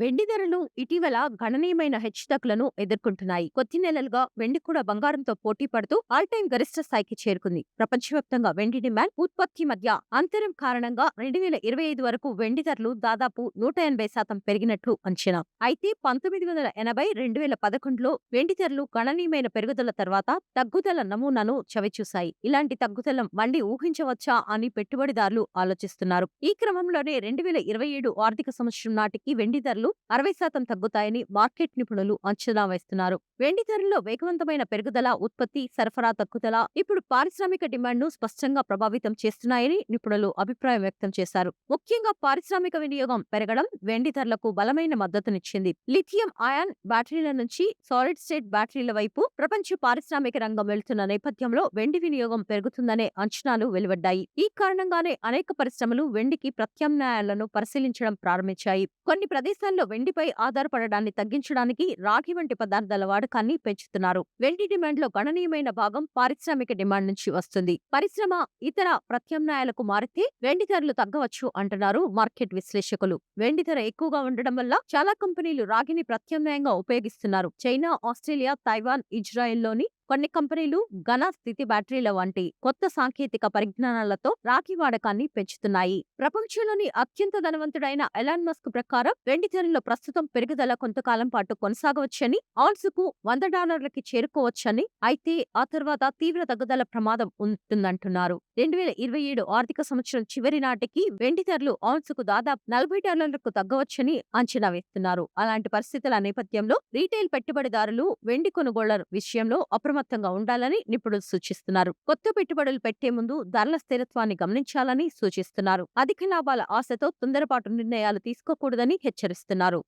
వెండి ధరలు ఇటీవల గణనీయమైన హెచ్చుతగ్గులను ఎదుర్కొంటున్నాయి. కొద్ది నెలలుగా వెండి కూడా బంగారంతో పోటీ పడుతూ ఆల్ టైమ్ గరిష్ట స్థాయికి చేరుకుంది. ప్రపంచవ్యాప్తంగా వెండి డిమాండ్, ఉత్పత్తి మధ్య అంతరం కారణంగా 2025 వరకు వెండి ధరలు దాదాపు 180% పెరిగినట్లు అంచనా. అయితే 1980, 2011లో వెండి ధరలు గణనీయమైన పెరుగుదల తర్వాత తగ్గుదల నమూనాను చవిచూశాయి. ఇలాంటి తగ్గుదల మళ్లీ ఊహించవచ్చా అని పెట్టుబడిదారులు ఆలోచిస్తున్నారు. ఈ క్రమంలోనే 2027 ఆర్థిక సంవత్సరం నాటికి వెండి ధరలు 60% తగ్గుతాయని మార్కెట్ నిపుణులు అంచనా వేస్తున్నారు. వెండి ధరల్లో వేగవంతమైన పెరుగుదల, ఉత్పత్తి, సరఫరా తగ్గుదల ఇప్పుడు పారిశ్రామిక డిమాండ్ను స్పష్టంగా ప్రభావితం చేస్తున్నాయని నిపుణులు అభిప్రాయం వ్యక్తం చేశారు. ముఖ్యంగా పారిశ్రామిక వినియోగం పెరగడం వెండి ధరలకు బలమైన మద్దతునిచ్చింది. లిథియం అయాన్ బ్యాటరీల నుంచి సాలిడ్ స్టేట్ బ్యాటరీల వైపు ప్రపంచ పారిశ్రామిక రంగం వెళ్తున్న నేపథ్యంలో వెండి వినియోగం పెరుగుతుందనే అంచనాలు వెలువడ్డాయి. ఈ కారణంగానే అనేక పరిశ్రమలు వెండికి ప్రత్యామ్నాయాలను పరిశీలించడం ప్రారంభించాయి. కొన్ని ప్రదేశాల్లో వెండిపై ఆధారపడడాన్ని తగ్గించడానికి రాగి వంటి పదార్థాల వాడకాన్ని పెంచుతున్నారు. వెండి డిమాండ్లో గణనీయమైన భాగం పారిశ్రామిక డిమాండ్ నుంచి వస్తుంది. పరిశ్రమ ఇతర ప్రత్యామ్నాయాలకు మారితే వెండి ధరలు తగ్గవచ్చు అంటున్నారు మార్కెట్ విశ్లేషకులు. వెండి ధర ఎక్కువగా ఉండడం వల్ల చాలా కంపెనీలు రాగిని ప్రత్యామ్నాయంగా ఉపయోగిస్తున్నారు. చైనా, ఆస్ట్రేలియా, తైవాన్, ఇజ్రాయెల్లోని కొన్ని కంపెనీలు ఘన స్థితి బ్యాటరీల వంటి కొత్త సాంకేతిక పరిజ్ఞానాలతో రాగి వాడకాన్ని పెంచుతున్నాయి. ప్రపంచంలోని అత్యంత ధనవంతుడైన ఎలాన్ మస్క్ ప్రకారం వెండి ధరల్లో ప్రస్తుతం పెరుగుదల కొంతకాలం పాటు కొనసాగవచ్చని, ఔన్సుకు $100కి చేరుకోవచ్చని, అయితే ఆ తర్వాత తీవ్ర తగ్గుదల ప్రమాదం ఉంటుందంటున్నారు. 2027 ఆర్థిక సంవత్సరం చివరి నాటికి వెండి ధరలు ఔన్సుకు దాదాపు $40కు తగ్గవచ్చని అంచనా వేస్తున్నారు. అలాంటి పరిస్థితుల నేపథ్యంలో రీటైల్ పెట్టుబడిదారులు వెండి కొనుగోళ్ల విషయంలో అప్రమత్తంగా ఉండాలని నిపుణులు సూచిస్తున్నారు. కొత్త పెట్టుబడులు పెట్టే ముందు ధరల స్థిరత్వాన్ని గమనించాలని సూచిస్తున్నారు. అధిక లాభాల ఆశతో తొందరపాటు నిర్ణయాలు తీసుకోకూడదని హెచ్చరిస్తున్నారు.